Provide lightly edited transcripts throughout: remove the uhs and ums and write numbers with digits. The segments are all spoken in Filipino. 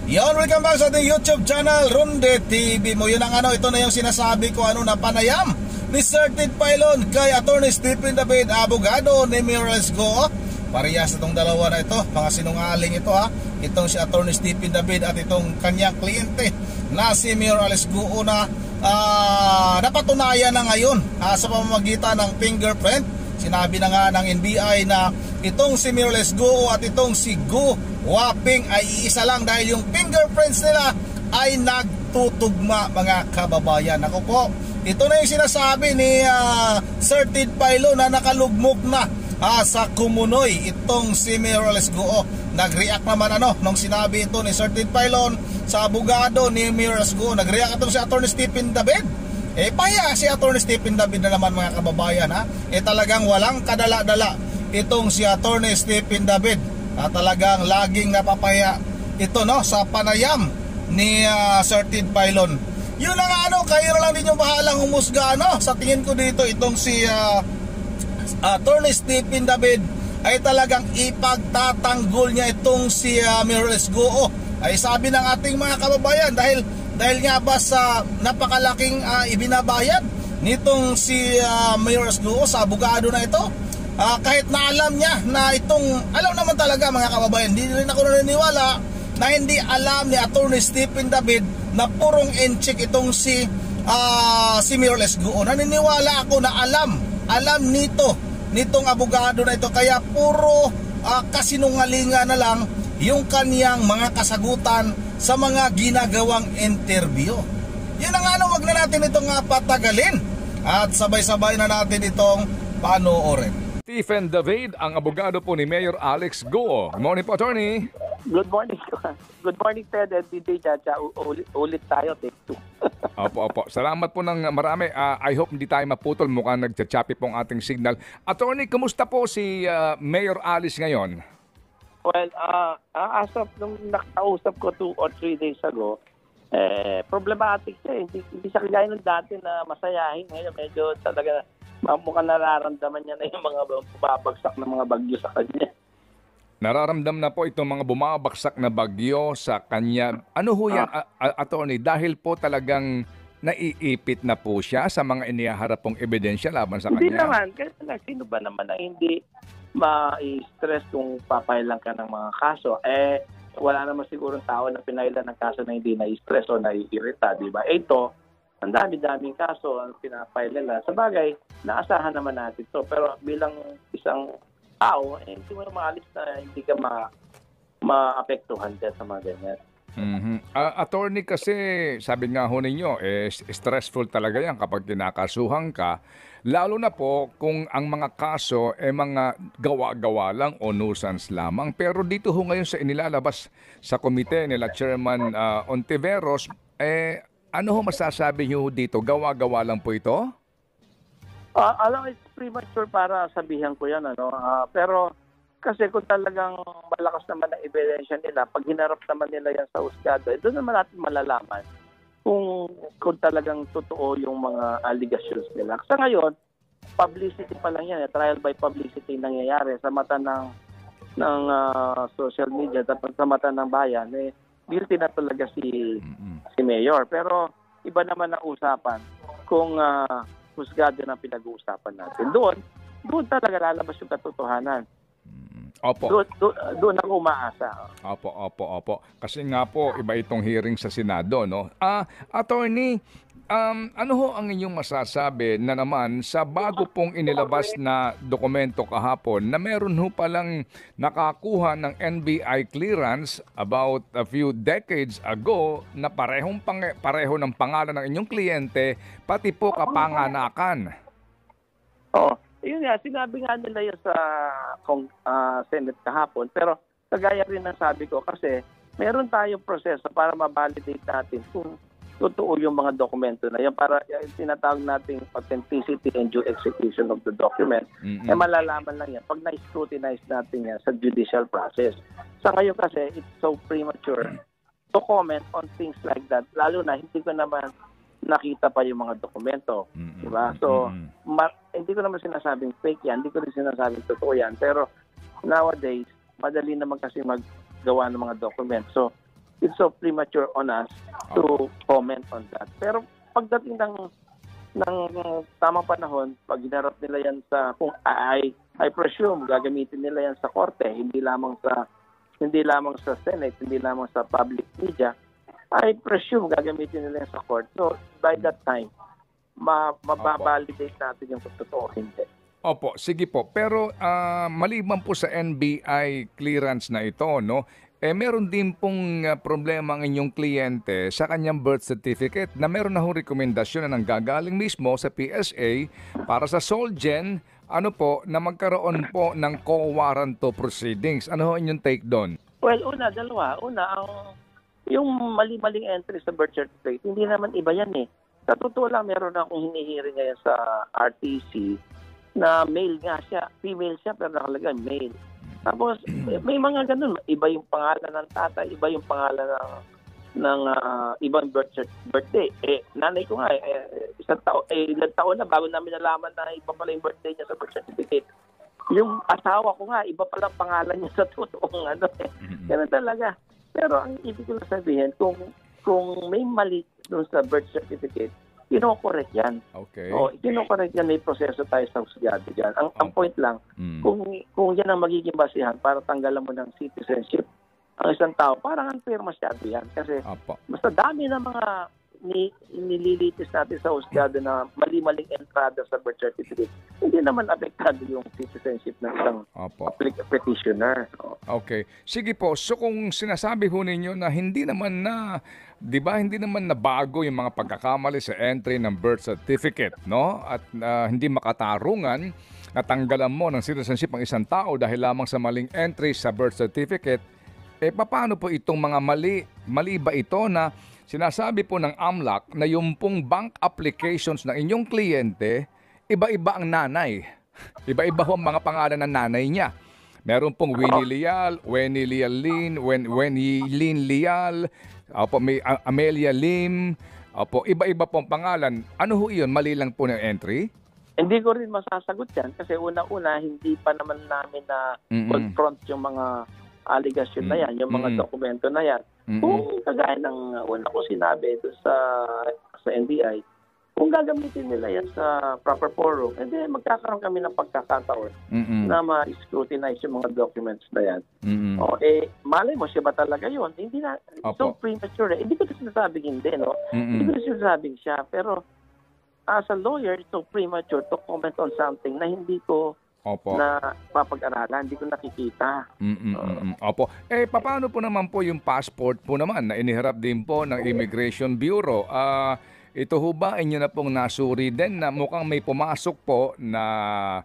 Yon, welcome back sa ating YouTube channel, Ronde TV mo. Yun ang ito na yung sinasabi ko na panayam ni Certified Pylon kay Attorney Stephen David, abogado ni Mayor Alice Goo. Parehas itong dalawa na ito, mga sinungaling ito itong si Attorney Stephen David at itong kanyang kliyente na si Mayor Alice Goo na napatunayan na ngayon sa pamamagitan ng fingerprint. Sinabi na nga ng NBI na itong si Mayor Alice Goo at itong si Goo Waping ay iisa lang dahil yung fingerprints nila ay nagtutugma, mga kababayan. Ako po, ito na yung sinasabi ni Certified Pylon na nakalugmok na sa Kumunoy itong si Mayor Alice Goo. Nag-react naman nung sinabi ito ni Certified Pylon sa abogado ni Mayor Alice Goo. Nag-react itong si Attorney Stephen David. Paya si Attorney Stephen David na naman, mga kababayan talagang walang kadala-dala itong si Attorney Stephen David. Talagang laging napapaya ito sa panayam ni Certified Pylon. Yun lang kayo lang din yung bahalang humusga sa tingin ko dito itong si Attorney Stephen David ay talagang ipagtatanggol niya itong si Mayor Alice Goo. Ay sabi ng ating mga kababayan dahil nga ba sa napakalaking ibinabayad nitong si Mayor Alice Goo sa abogado na ito. Kahit na alam niya na alam naman talaga, mga kababayan, hindi rin ako naniniwala na hindi alam ni Attorney Stephen David na purong enchik itong si Mayor Alice Goo. Naniniwala ako na alam nitong abogado na ito, kaya puro kasinungalingan na lang yung kaniyang mga kasagutan sa mga ginagawang interview. Yun ang wag na natin itong patagalin at sabay-sabay na natin itong panoorin. Stephen David, ang abogado po ni Mayor Alice Goo. Good morning po, attorney. Good morning. Good morning, Ted and DJ Chacha. Ulit tayo, take two. Opo. Salamat po ng marami. I hope hindi tayo maputol. Mukhang nagchachapi po ang ating signal. Attorney, kumusta po si Mayor Alice ngayon? Well, as of nung nakausap ko 2 or 3 days ago, problematic siya. Hindi siya kagaya ng dati na masayahin. Ngayon, medyo talaga mukhang nararamdaman niya na yung mga bumabagsak na mga bagyo sa kanya. Nararamdam na po itong mga bumabagsak na bagyo sa kanya. Ano ho yan, attorney? Dahil po talagang naiipit na po siya sa mga inihaharap pong ebidensya laban sa kanya? Hindi naman. Kasi sino ba naman na hindi ma-stress kung papailan ka ng mga kaso? Wala naman sigurong tao na pinailan ng kaso na hindi na-stress o naiirita, di ba? Ito, ang dami-daming kaso ang pinapile nila. Sa bagay, naasahan naman natin to. Pero bilang isang tao, hindi mo maalis na hindi ka maapektuhan dyan sa mga ganyan. Attorney, kasi sabi nga ho ninyo, stressful talaga yan kapag kinakasuhan ka. Lalo na po kung ang mga kaso mga gawa-gawa lang o nuisance lamang. Pero dito ho ngayon sa inilalabas sa komite nila Chairman Ontiveros, ano ho masasabi niyo dito? Gawa-gawa lang po ito? Alam, it's premature para sabihan ko yan. Pero kasi kung talagang malakas naman ang ebidensya nila, pag hinarap naman nila yan sa husgado, doon naman natin malalaman kung talagang totoo yung mga allegations nila. Sa ngayon, publicity pa lang yan. Trial by publicity nangyayari sa mata ng social media, sa mata ng bayan. Guilty na talaga si Mayor. Pero iba naman ang usapan kung husgado na pinag-uusapan natin. Doon talaga lalabas yung katotohanan. Opo. Doon ako umaasa. Opo. Kasi nga po, iba itong hearing sa Senado, no? Attorney, ano ho ang inyong masasabi na naman sa bago pong inilabas na dokumento kahapon na meron ho palang nakakuha ng NBI clearance about a few decades ago na pareho ng pangalan ng inyong kliyente, pati po kapanganakan? Yun nga, sinabi nga nila yun sa Senate kahapon, pero kagaya rin ng sabi ko kasi meron tayong proseso para ma-validate natin kung totoo yung mga dokumento na yan, para tinatawag nating authenticity and due execution of the document. Malalaman lang yan pag na-scrutinize natin yan sa judicial process. Sa ngayon kasi, it's so premature to comment on things like that, lalo na hindi ko naman nakita pa yung mga dokumento. Diba? So, hindi ko naman sinasabing fake yan, hindi ko rin sinasabing totoo yan, pero nowadays, madali naman kasi maggawa ng mga documents. So, it's so premature on us to comment on that. Pero pagdating ng tamang panahon, pag hinarap nila yan sa, kung I presume, gagamitin nila yan sa korte, hindi lamang sa Senate, hindi lamang sa public media, I presume gagamitin nila yan sa court. So, by that time, mababalidate natin yung totoo hindi. Opo, sige po. Pero maliban po sa NBI clearance na ito, no? Meron din pong problema ang inyong kliyente sa kanyang birth certificate na meron na hong rekomendasyon na nanggagaling mismo sa PSA para sa Solgen, na magkaroon po ng co-warranto proceedings. Ano ho inyong take doon? Well, dalawa. Yung mali-maling entry sa birth certificate, hindi naman iba yan eh. Sa totoo lang, meron akong hinihiring ngayon sa RTC na male nga siya. Female siya pero nakalagay male. Tapos may mga ganun. Iba yung pangalan ng tatay, iba yung pangalan ng ibang birthday. Nanay ko nga, ilang taon na bago namin nalaman na iba pala yung birthday niya sa birth certificate. Yung asawa ko nga, iba pala pangalan niya sa totoong Ganun talaga. Pero ang ibig ko sabihin, kung may mali doon sa birth certificate, kino-correct yan. Okay. Kino-correct yan, may proseso tayo sa husgado dyan. Ang point lang, kung yan ang magiging basihan para tanggalan mo ng citizenship ang isang tao, parang unfair masyado yan. Kasi basta dami na mga nililitis natin sa husgado na mali-maling entrada sa birth certificate, hindi naman apektado yung citizenship ng isang petitioner. Okay. Sige po. So kung sinasabi ho ninyo na hindi naman na bago yung mga pagkakamali sa entry ng birth certificate, no? At hindi makatarungan, natanggalan mo ng citizenship ang isang tao dahil lamang sa maling entry sa birth certificate, paano po itong mga mali? Mali ba ito na sinasabi po ng AMLAC na yung pong bank applications ng inyong kliyente, iba-iba ang nanay. Iba-iba ho ang mga pangalan ng nanay niya. Meron pong Winnie Lial, Wenny Lial Lin, Wenny Lin Lial, may Amelia Lim, iba-iba pong pangalan. Ano ho iyon? Mali lang po ng entry? Hindi ko rin masasagot yan kasi una-una hindi pa naman namin na confront yung mga allegation na yan, yung mga dokumento na yan. Kung kagaya ng una ko sinabi doon sa NBI, kung gagamitin nila yan sa proper forum, magkakaroon kami ng pagkakataon na ma-scrutinize yung mga documents na yan. Malay mo, siya ba talaga yun? Hindi na, so premature. Hindi ko sinasabing hindi, no? Hindi ko sinasabing siya. Pero as a lawyer, it's so premature to comment on something na hindi ko na papag-aralan, hindi ko nakikita. Opo. Paano po naman po yung passport po naman na iniharap din po ng Immigration Bureau? Ito ho ba inyo na pong nasuri din na mukhang may pumasok po na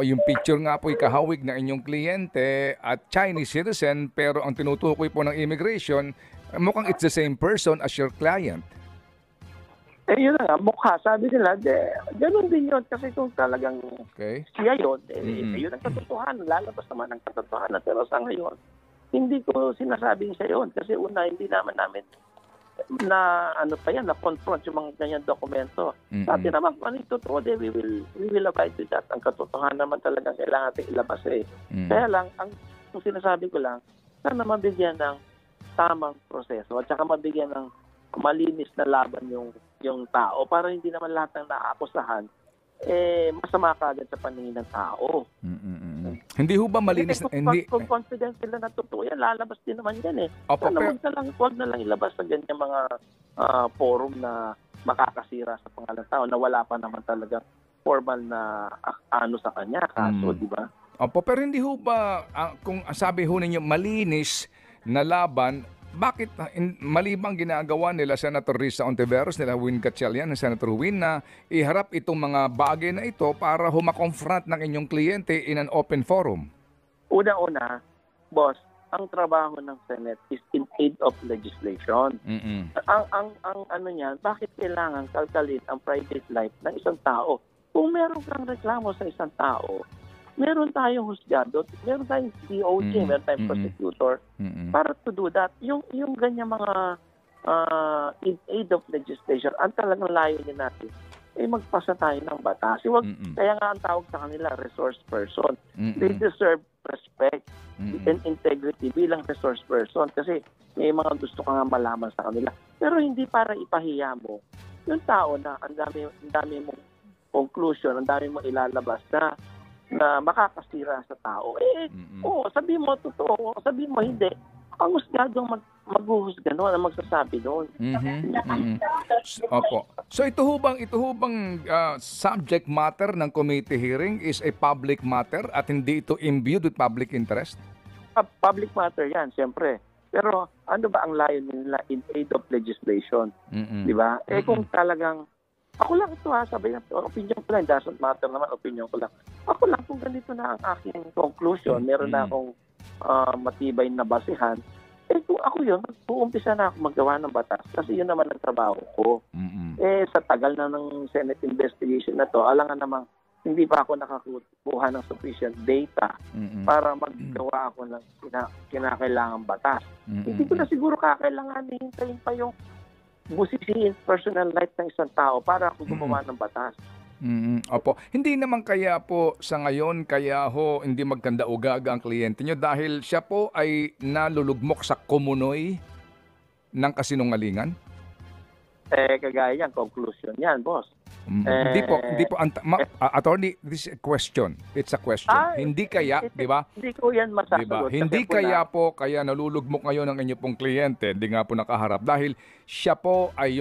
yung picture nga po ikahawig na inyong kliyente at Chinese citizen pero ang tinutukoy po ng immigration, mukhang it's the same person as your client. Yun na nga, mukha. Sabi nila, ganun din yun. Kasi kung talagang siya yun, yun ang katotohanan. Lalabas naman ang katotohanan. Pero sa ngayon, hindi ko sinasabing siya yun. Kasi una, hindi naman namin na na-confront yung mga ganyan dokumento. Sa atin naman, kung ano yung totoo, we will abide with that. Ang katotohanan naman talagang kailangan natin ilabas Kaya lang, kung sinasabi ko lang, sana mabigyan ng tamang proseso at saka mabigyan ng malinis na laban yung tao para hindi naman lahat ng naakusahan masama kagad sa paningin ng tao. Hindi ho ba malinis? Kung confident sila na totoo yan, lalabas din naman yan Huwag na lang ilabas sa ganyan mga forum na makakasira sa pangalan ng tao na wala pa naman talaga formal na sa kanya, kaso, di ba? Pero hindi ho ba, kung sabi ho ninyo malinis na laban, bakit malibang ginagawa nila Senator Risa Ontiveros, nila Win Gatchalian, Senator Win na iharap itong mga bagay na ito para humakonfront ng inyong kliyente in an open forum? Una-una, boss, ang trabaho ng Senate is in aid of legislation. Ang niyan, bakit kailangan kalkalin ang private life ng isang tao? Kung meron kang reklamo sa isang tao, meron tayong husgado, meron tayong DOJ, meron tayong prosecutor para to do that. Yung ganyan mga in aid of legislation, ang talagang layunin natin, magpasa tayo ng batas. Kaya nga ang tawag sa kanila, resource person. They deserve respect and integrity bilang resource person kasi may mga gusto ka nga malaman sa kanila. Pero hindi para ipahiya mo yung tao na ang dami mong conclusion, ang dami mong ilalabas na makakasira sa tao. Sabihin mo totoo, sabihin mo hindi. Ang husgadong maghuhusga noon, ang magsasabi doon. Opo. So ito hubang subject matter ng committee hearing is a public matter at hindi ito imbued with public interest? Public matter yan, siyempre. Pero ano ba ang layunin nila in aid of legislation? Di ba? Kung talagang, ako lang ito sabi na, opinion ko lang, doesn't matter naman, opinion ko lang. Ako lang, kung ganito na ang aking conclusion, meron na akong matibay na basihan, kung ako yun, uumpisa na ako maggawa ng batas kasi yun naman ang trabaho ko. Sa tagal na ng Senate investigation na to, alangan namang hindi pa ako nakakuha ng sufficient data para maggawa ako ng kinakailangang batas. Hindi ko na siguro kakailangan hintayin pa yung busisiin personal life ng isang tao para ako gumawa ng batas. Opo. Hindi naman kaya po sa ngayon, kaya hindi magkanda ugaga ang kliyente nyo dahil siya po ay nalulugmok sa kumunoy ng kasinungalingan? Kagaya yan, conclusion yan, boss. Hindi po, attorney, this is a question. It's a question. Hindi kaya, di ba? Hindi ko yan masasagot. Diba? Hindi kaya po, kaya nalulugmok ngayon ang inyo pong kliyente, hindi nga po nakaharap dahil siya po ay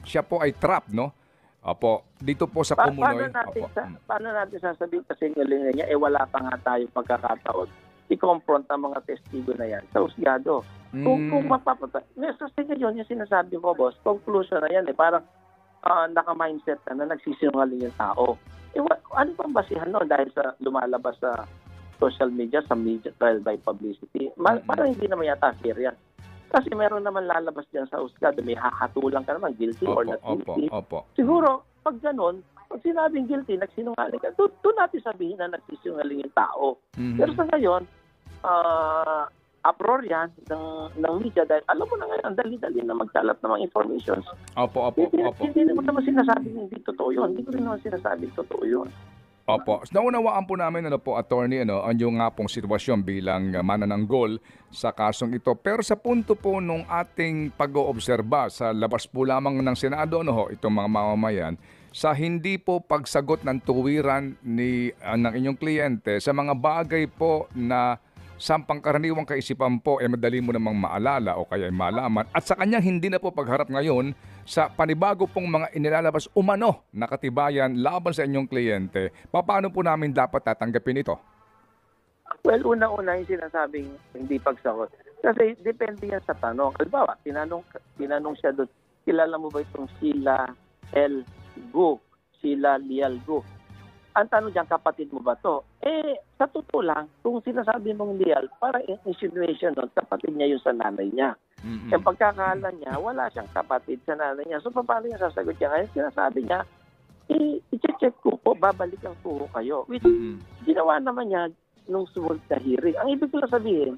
siya po ay trap, no? Opo, dito po sa kumunoy. Paano natin sasabihin kasi ngalingan niya, wala pa nga tayo pagkakataon. I-confront ang mga testigo na yan sa husgado. Kung mapapatay, sa ngayon yung sinasabi ko, boss, conclusion na yan parang naka-mindset na nagsisinungaling yung tao. Ano pang basihan no? Dahil sa lumalabas sa social media, sa media trial by publicity, parang hindi naman yata serious. Kasi meron naman lalabas dyan sa husgado, may hahatulang ka naman, guilty or not guilty. Siguro, pag ganun, pag sinabing guilty, nagsinungaling ka, doon natin sabihin na nagsisinungaling yung tao. Pero sa ngayon, uproar yan ng media dahil alam mo na ngayon, ang dali-dali na magkalat ng mga informations. Hindi mo naman sinasabing hindi totoo yun. Hindi ko rin naman sinasabing totoo yun. Opo. Naunawaan po namin attorney, ang yung nga pong sitwasyon bilang manananggol sa kasong ito. Pero sa punto po nung ating pag-oobserba sa labas po lamang ng Senado, itong mga mamamayan, sa hindi po pagsagot ng tuwiran ng inyong kliyente sa mga bagay po na sa pangkaraniwang kaisipan po madali mo namang maalala o kaya malaman at sa kanyang hindi na po pagharap ngayon sa panibago pong mga inilalabas umano na katibayan laban sa inyong kliyente, paano po namin dapat tatanggapin ito? Well, una-una yung sinasabing hindi pagsagot. Kasi depende yan sa tanong. Halimbawa, tinanong siya doon, kilala mo ba itong Sheila L. Gu? Sheila Lial Gu? Ang tanong dyan, kapatid mo ba to? Sa totoo lang, kung sinasabi mong Lial, para insinuation nun, kapatid niya yung sa nanay niya. Yung pagkakala niya, wala siyang kapatid sa nanay niya. So, paano niya sasagot niya? Ngayon, sinasabi niya, i-check ko po, babalikan ko kayo. Which, ginawa naman niya nung sumunod na hearing. Ang ibig ko lang sabihin,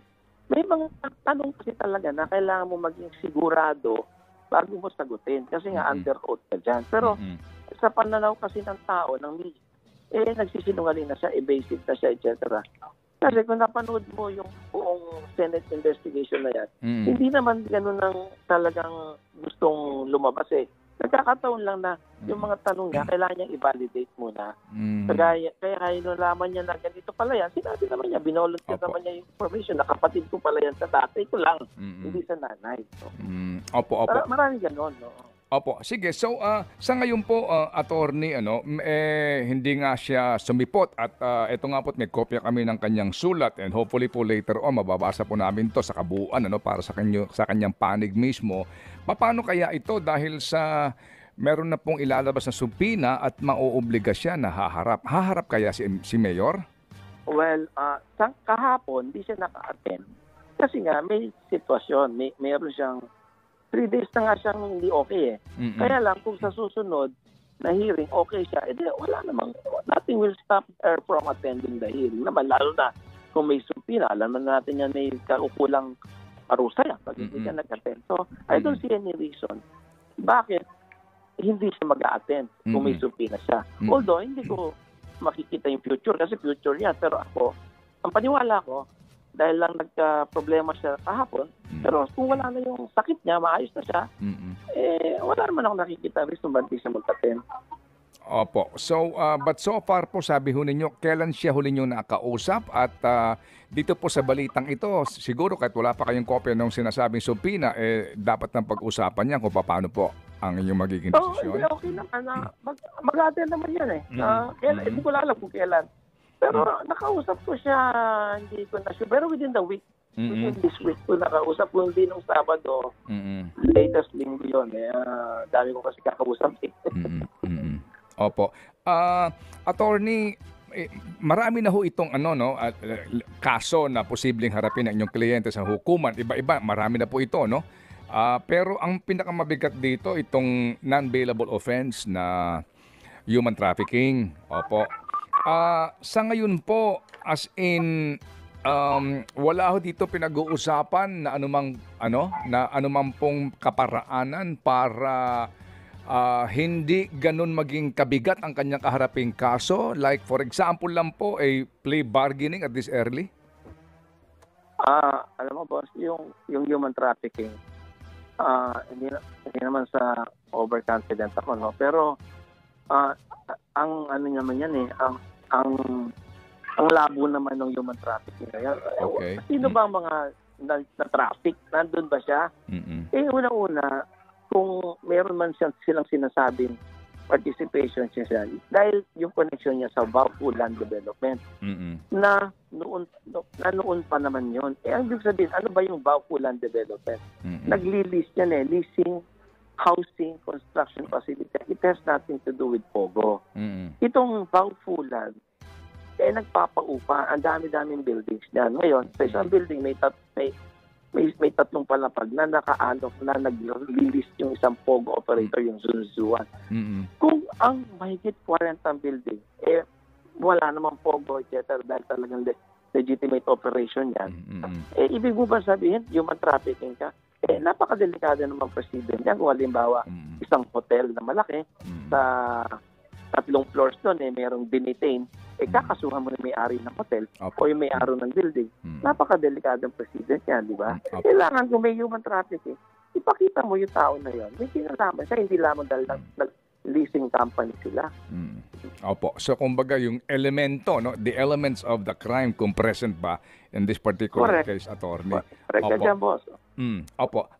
may mga tanong kasi talaga na kailangan mo maging sigurado bago mo sagutin. Kasi nga, under oath ka dyan. Pero, sa pananaw kasi ng tao, ng media, nagsisinungaling na siya, evasive na siya, etc. Kasi kung napanood mo yung buong Senate investigation na yan, hindi naman ganun ang talagang gustong lumabas Nagkakataon lang na yung mga tanong niya, kailangan niyang i-validate muna. Kaya nalaman niya na ganito pala yan, sinabi naman niya, binolunteer naman niya yung information na kapatid ko pala yan sa tatay ko lang, hindi sa nanay. So, opo. Maraming ganun, no? Opo, sige. So, sa ngayon po, attorney, hindi nga siya sumipot at ito nga po, may kopya kami ng kanyang sulat and hopefully po later on, mababasa po namin to sa kabuuan, para sa kanyang panig mismo. Paano kaya ito dahil sa meron na pong ilalabas na subpina at mauobliga siya na haharap? Haharap kaya si Mayor? Well, kahapon, di siya naka-attend. Kasi nga, may sitwasyon, mayroon siyang 3 days na nga siyang hindi okay Kaya lang, kung sa susunod na hearing, okay siya, wala namang, nothing will stop her from attending the hearing. Naman, lalo na kung may subpina, alam na natin yan may kaukulang parusa yan pag hindi siya nag-attend. So, I don't see any reason bakit hindi siya mag-attend kung may subpina siya. Although, hindi ko makikita yung future kasi future niya. Pero ako, ang paniwala ko, dahil lang nagka-problema siya kahapon, pero kung wala na yung sakit niya, maayos na siya, wala naman ako nakikita reason ba't di siya magtatin. Opo. So, but so far po, sabi ho ninyo, kailan siya huli nyo nakausap? At dito po sa balitang ito, siguro kahit wala pa kayong kopya ng sinasabing subpina, dapat nang pag-usapan niya kung paano po ang inyong magiging desisyon. Okay naman. Mag-attend naman yan eh. Hindi ko alam kung kailan. Pero nakausap ko siya, hindi ko na sure. Pero within the week, within this week ko nakausap ko, hindi nung Sabado, latest linggo yun. Dami ko kasi kakausap eh. Opo. Attorney, marami na ho itong kaso na posibleng harapin ng inyong kliyente sa hukuman. Iba-iba, marami na po ito, no? Pero ang pinakamabigat dito, itong non-bailable offense na human trafficking. Opo. Sa ngayon po, as in, wala ho dito pinag-uusapan na anumang pong kaparaanan para hindi ganun maging kabigat ang kanyang kaharaping kaso. Like for example lang po, plea bargaining at this early? Alam mo boss, yung human trafficking, hindi naman sa overconfident ako, no? Pero ang ano naman yan ang labo naman ng human trafficking. Okay. Sino ba ang mga na-traffic? Nandun ba siya? Una-una, kung meron man silang sinasabing participation siya dahil yung connection niya sa Vauco Land Development na noon pa naman yun. Ang ibig sabihin, ano ba yung Vauco Land Development? Nagli-lease yan leasing housing construction facility. It has nothing to do with POGO. Itong Vauco Land, nagpapaupa. Ang dami-daming buildings niyan. Ngayon, sa isang building may tatlong palapag na naka-ano na nag-release yung isang POGO operator, yung Zunzuan. Kung ang mahigit 40 ang building, wala namang POGO, etc. dahil talagang legitimate operation yan, ibig mo ba sabihin, human trafficking ka? Napakadelikado naman president yan. Kung halimbawa, isang hotel na malaki, sa 3 floors doon, merong dinitain, kakasuhan mo na may-ari ng hotel o yung may-ari ng building. Napakadelikadong president yan, di ba? Kailangan kung may human trafficking, ipakita mo yung tao na yon. May kinalaman siya, hindi lamang dahil nag-leasing company sila. Opo. So, kumbaga, yung elemento, no, the elements of the crime kung present ba in this particular case, attorney. Correct ka dyan, boss. Opo.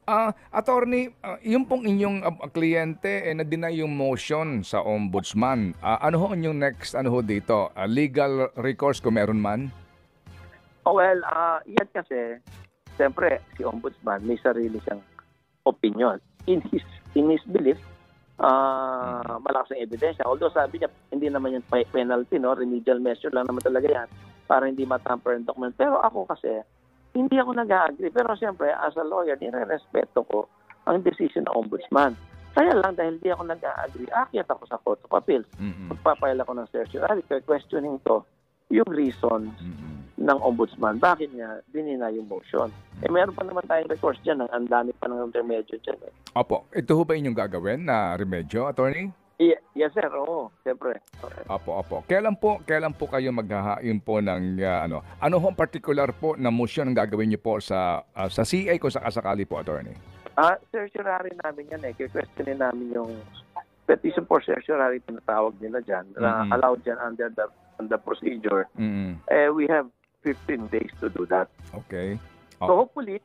Attorney, yung pong inyong kliyente na-deny yung motion sa ombudsman. Ano ho yung next dito? Legal recourse kung meron man? Well, yan kasi, siyempre, si ombudsman may sarili siyang opinion. In his belief, malakas ang ebidensya. Although sabi niya, hindi naman yung penalty, no? Remedial measure lang naman talaga yan para hindi matamper ang document. Pero ako kasi, hindi ako nag-agree. Pero siyempre, as a lawyer, nire-respeto ko ang decision ng ombudsman. Kaya lang, dahil hindi ako nag-agree, akyat ako sa Court of Appeals. Magpapail ako ng certiorari, questioning to yung reason ng ombudsman. Bakit niya dinina yung motion? Meron pa naman tayong recourse dyan. Ang dami pa ng remedyo dyan. Opo. Ito ho ba inyong gagawin na remedyo, attorney? Yes, sir. Oo, siyempre. Okay. Opo. Kailan po kayo maghahain po ng ano ho particular po na motion ang gagawin niyo po sa CA kung sakasakali po, attorney? Certiorari namin yan Questionin namin yung petition for certiorari, tinatawag nila dyan, na allowed dyan under the procedure. We have 15 days to do that. Okay. So hopefully,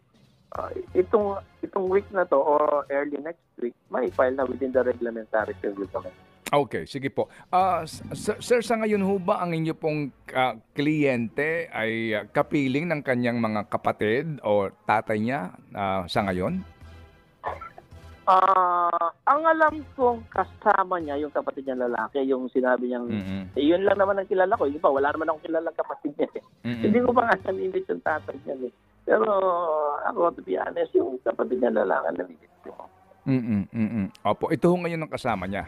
itong week na to or early next week, may file na within the reglementary period naman. Okay, sige po. Sir, sa ngayon ho ba ang inyo pong kliyente ay kapiling ng kanyang mga kapatid o tatay niya sa ngayon? Ang alam kong kasama niya, yung kapatid niya lalaki, yung sinabi niyang, yun lang naman ang kilala ko. Di ba? Wala naman akong kilalang kapatid niya. Hindi ko pa nga namimit yung tatay niya. Pero ako, to be honest, yung kapatid niya lalaki namimit ko. Opo, ito ho ngayon ang kasama niya.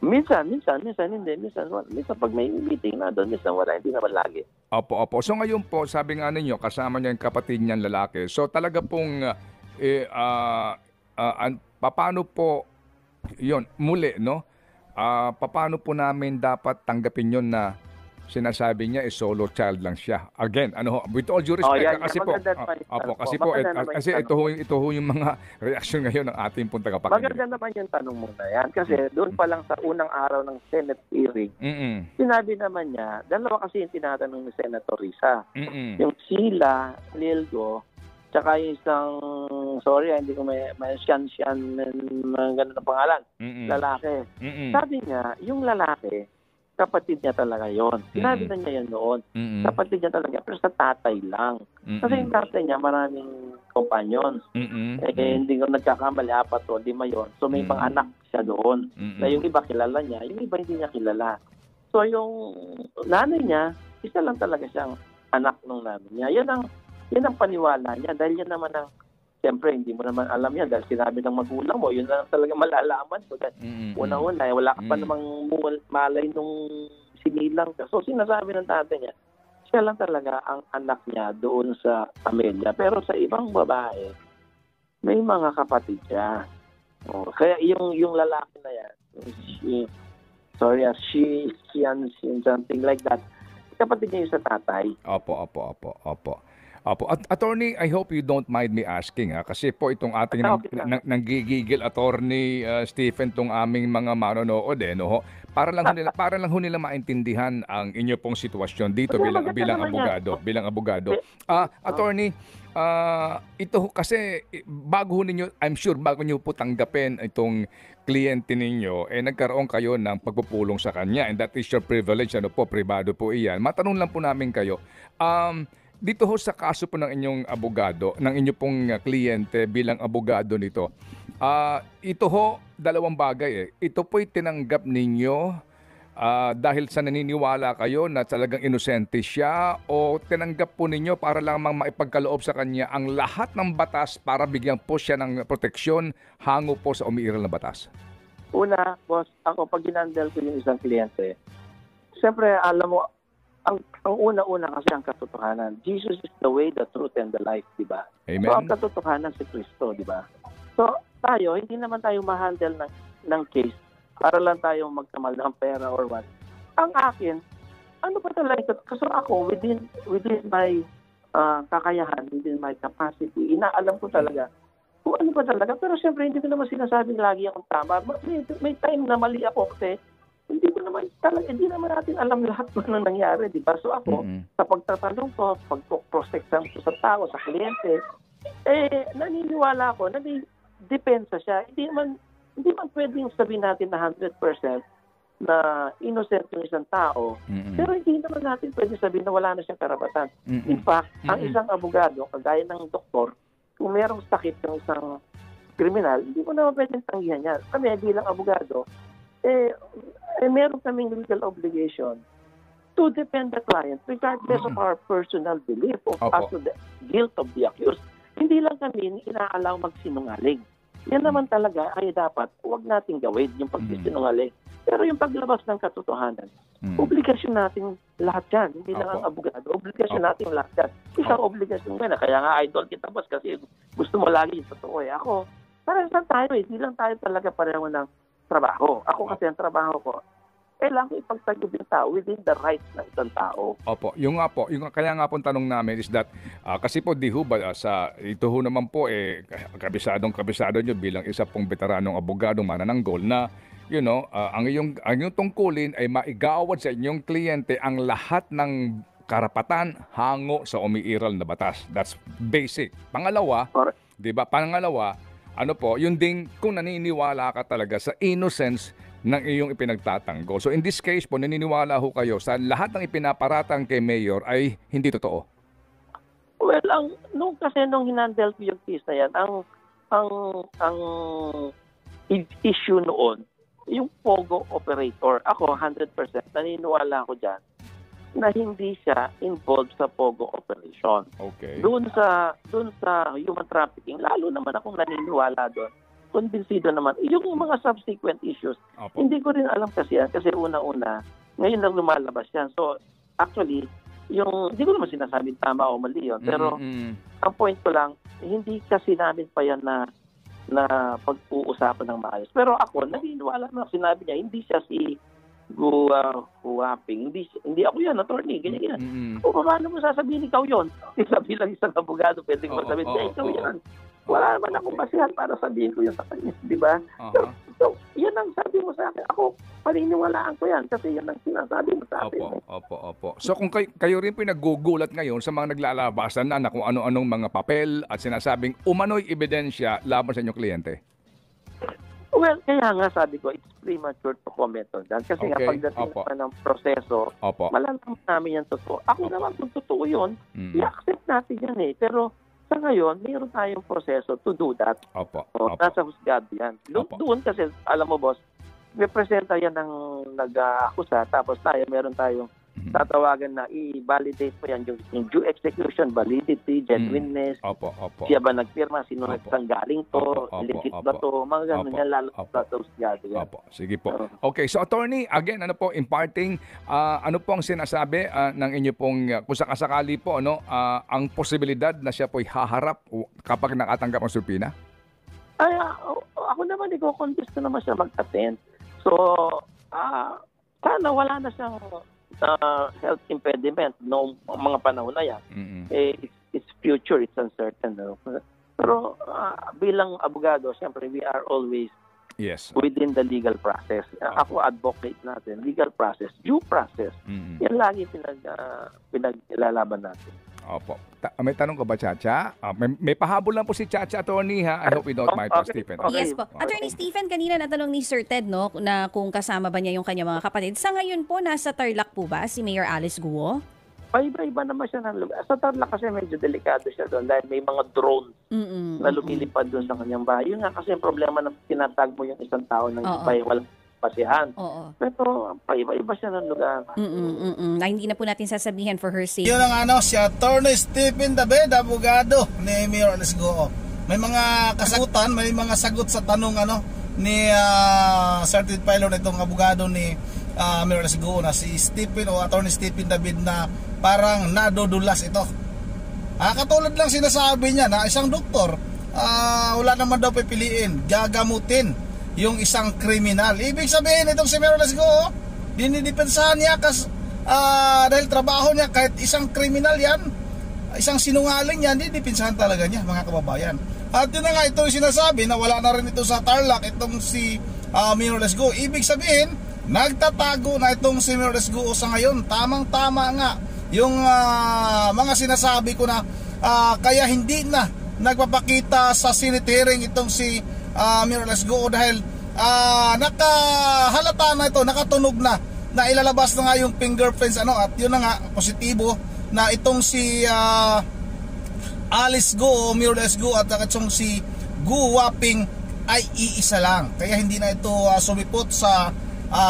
Minsan hindi. Minsan pag may meeting na doon, minsan wala, hindi naman lagi. Opo. So ngayon po, sabi nga ninyo, kasama niya yung kapatid niyang lalaki. So talaga pong paano po yun, muli, no? Paano po namin dapat tanggapin yun na sinasabi niya solo child lang siya. Again, with all due respect, yan. kasi po, Maganda naman yung opo, tanong kasi ko. po, Maganda naman kasi yung tanong. ito ho yung mga reaksyon ngayon ng ating pong tagapakinig. Maganda naman yung tanong mo na yan. Kasi doon pa lang sa unang araw ng Senate hearing, sinabi naman niya, dalawa kasi yung tinatanong ni Senator Risa. Yung Sheila, Lilgo, tsaka yung isang, sorry, hindi ko may Sian, ganun na pangalan, lalaki. Sabi niya, yung lalaki, kapatid niya talaga yon. Sinabi na niya yan noon. Kapatid niya talaga, pero sa tatay lang. Kasi yung tatay niya, maraming companions. Hindi ko nagkakamali, 4 o 5 yun. So may mga anak siya doon. Na yung iba kilala niya, yung iba hindi niya kilala. So yung nanay niya, isa lang talaga siyang anak ng nanay niya. Yan ang paniwala niya. Dahil yan naman ang, siyempre, hindi mo naman alam yan. Dahil sinabi ng magulang mo, yun na talaga malalaman mo. Una-una, wala ka pa namang malay nung sinilang ka. So, sinasabi ng tatay niya, siya lang talaga ang anak niya doon sa Amelia. Pero sa ibang babae, may mga kapatid siya. Kaya yung lalaki na yan, something like that, kapatid niya yung sa tatay. Opo. At attorney, I hope you don't mind me asking kasi po itong ating nanggigigil attorney Stephen tong aming mga manonood no. Para lang ho nila maintindihan ang inyo pong sitwasyon dito bilang abogado. Attorney, ito kasi I'm sure bago niyo po tanggapin itong kliyente ninyo nagkaroon kayo ng pagpupulong sa kanya, and that is your privilege, pribado po iyan. Matanong lang po namin kayo, dito ho sa kaso po ng inyong abogado, ng inyo pong kliyente bilang abogado nito, ito ho, dalawang bagay Ito po'y tinanggap ninyo dahil sa naniniwala kayo na talagang inosente siya, o tinanggap po ninyo para lamang maipagkaloob sa kanya ang lahat ng batas para bigyan po siya ng proteksyon hango po sa umiiral na batas? Una, boss, ako pag ginandel ko yung isang kliyente, siyempre alam mo, ang una-una kasi ang katotohanan. Jesus is the way, the truth, and the life, di ba? Amen. So, ang katotohanan si Kristo, di ba? So, tayo, hindi naman tayo ma-handle ng case para lang tayo magkamal ng pera or what. Ang akin, ano ba talaga? Kasi ako, within my kakayahan, within my capacity, inaalam ko talaga kung ano ba talaga. Pero siyempre, hindi ko naman sinasabing lagi akong tama. May time na mali ako kasi hindi naman natin alam lahat ng nangyari, di ba? So ako, sa pagtatanong ko, pag-prospect ko sa tao, sa kliyente, naniniwala ako na may depensa siya. Hindi man pwedeng sabihin natin na 100% na innocent yung isang tao, pero hindi naman natin pwedeng sabihin na wala na siyang karapatan. In fact, ang isang abogado, kagaya ng doktor, kung merong sakit yung isang kriminal, hindi mo naman pwedeng tanggihan yan. Kami, bilang abogado, meron kaming legal obligation to defend the client regardless of our personal belief as to the guilt of the accused. Hindi lang kami inaalaw magsinungaling. Yan naman talaga ay dapat huwag nating gawin yung pagsisinungaling. Pero yung paglabas ng katotohanan, obligasyon natin lahat yan. Hindi lang ang abogado. Obligasyon natin lahat yan. Isang obligasyon yan. Kaya nga idol kita, boss, kasi gusto mo lagi yung totoo. Ako, parang saan tayo hindi lang tayo talaga pareho ng trabaho. Ako kasi ang trabaho ko, kailangan ipagtagub yung tao within the rights ng isang tao. Opo, kaya nga po tanong namin is that, kasi po di ho ba, ito ho naman po, kabisado nyo bilang isa pong veteranong abogadong manananggol na, ang iyong tungkulin ay maigawad sa inyong kliyente ang lahat ng karapatan hango sa umiiral na batas. That's basic. Pangalawa, di ba? Yun ding kung naniniwala ka talaga sa innocence ng iyong ipinagtatanggol. So in this case po, naniniwala ho kayo sa lahat ng ipinaparatang kay Mayor ay hindi totoo? Well, nung hinandle ko yung case na yan, ang issue noon, yung POGO operator, ako 100% naniniwala ko dyan na hindi siya involved sa POGO operation. Okay. Doon sa human trafficking, lalo naman akong naniniwala doon. Konbinsido naman. Yung mga subsequent issues, hindi ko rin alam kasi yan. Kasi una-una, ngayon lang lumalabas yan. So, actually, hindi ko naman sinasabing tama o mali yun. Pero, ang point ko lang, hindi kasi namin pa yan na pag-uusapan ng maayos. Pero ako, naniniwala na sinabi niya, hindi siya si Guwaping. Hindi ako yan, attorney. Ganyan. O paano mo sasabihin ikaw yun? Sabi lang isang abogado, pwede ko sabihin, ikaw yan. Wala naman akong basihan para sabihin ko yun sa kanya, di ba? So, yan ang sabi mo sa akin. Ako, paniniwalaan ko yan kasi yan ang sinasabi mo sa akin. Opo. So kung kayo rin po naggugulat ngayon sa mga naglalabasan na kung ano-anong mga papel at sinasabing umano'y ebidensya laban sa inyong kliyente? Well, kaya nga sabi ko, it's premature to comment on that. Kasi nga pagdating pa ng proseso, malalaman namin yan totoo. Ako naman kung totoo yun, i-accept natin yan eh. Pero sa ngayon, mayroon tayong proseso to do that. Nasa husgado yan. Doon kasi, alam mo boss, may presenta yan ng nag-akusa, tapos meron tayong tatawagan na i-validate mo yan yung due execution, validity, genuineness, siya ba nagpirma, sino nagtanggaling to, illicit ba to, mga ganun yan, lalo sa husgado yan. Sige po. Okay, so attorney, again, ano po, imparting, ano po ang sinasabi ng inyo pong, kung sakasakali po, ang posibilidad na siya po'y haharap kapag nakatanggap ang subpoena? Ay, ako naman, i-contest ko naman siya mag-attend. So, sana wala na siyang health impediment no mga panahon na yan. It's future, it's uncertain. No? Pero bilang abogado, siyempre we are always within the legal process. Ako advocate natin, legal process, due process. Yan lagi pinaglalaban natin. May tanong ka ba, Chacha? May pahabol lang po si Chacha, attorney, ha? I hope you don't mind, Stephen. Yes po. Attorney Stephen, kanina natanong ni Sir Ted, no, na kung kasama ba niya yung kanyang mga kapatid. Sa ngayon po, nasa Tarlac po ba si Mayor Alice Guo? Iba naman siya ng lugar. Sa Tarlac kasi medyo delikado siya doon dahil may mga drone na lumilipad doon sa kanyang bahay. Yun nga kasi yung problema na tinatag mo yung isang tao ng walang pasihan. Pero iba siya ng lugar. Na hindi na po natin sasabihin for her sake. Yun ang si Attorney Stephen David, abogado ni Mayor Alice Guo. May mga kasagutan, may mga sagot sa tanong ni certified pilot itong abogado ni Mayor Alice Guo na si Stephen o Attorney Stephen David na parang nadodulas ito. Katulad lang sinasabi niya na isang doktor wala naman daw pipiliin, gagamutin yung isang kriminal. Ibig sabihin itong si Mayor Alice Guo, dinidepensahan niya dahil trabaho niya, kahit isang kriminal yan, isang sinungaling yan, dinidepensahan talaga niya, mga kababayan. At yun na nga, ito yung sinasabi na wala na rin ito sa Tarlac, itong si Mayor Alice Guo. Ibig sabihin, nagtatago na itong si Mayor Alice Guo sa ngayon. Tamang-tama nga yung mga sinasabi ko na kaya hindi na nagpapakita sa Senate hearing itong si Mayor Alice Guo dahil nakahalata na ito, nakatunog na ilalabas na nga yung fingerprints at yun na nga, positibo na itong si Alice Guo, Mayor Alice Guo at itong si Guwaping ay iisa lang. Kaya hindi na ito sumipot sa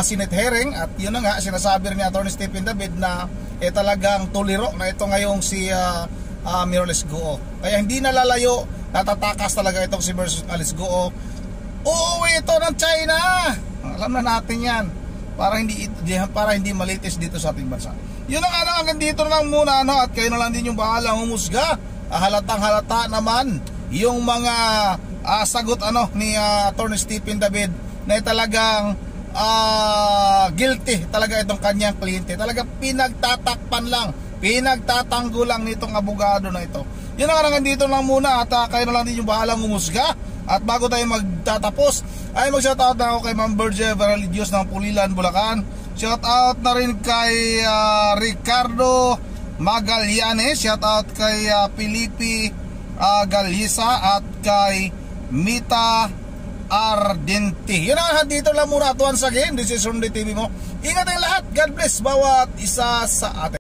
Senate hearing at yun na nga, sinasabi rin ni Attorney Stephen David na talagang tuliro na ito ngayong si Mayor Alice Guo. Kaya hindi nalalayo, natatakas talaga itong si Mayor Alice Guo. Uuwi ito ng China. Alam na natin yan. Para hindi malitis dito sa ating bansa. Yun ang hanggang dito lang muna at kayo na lang din yung bahalang humusga. Halatang halata naman yung mga sagot ni Attorney Stephen David na talagang guilty talaga itong kanyang kliyente. Talagang pinagtatakpan lang, pinagtatanggol lang nitong abogado na ito. Yun ang hanggang dito lang muna at kayo na lang din yung bahalang humusga. At bago tayo magtatapos ay mag-shoutout na ako kay Ma'am Berge Veralidios ng Pulilan, Bulacan. Shoutout na rin kay Ricardo Magallanes. Shoutout kay Felipe Galisa at kay Mita Ardente. Yun ang dito lang muna at once again, this is Ronde TV mo. Ingat ang lahat. God bless bawat isa sa atin.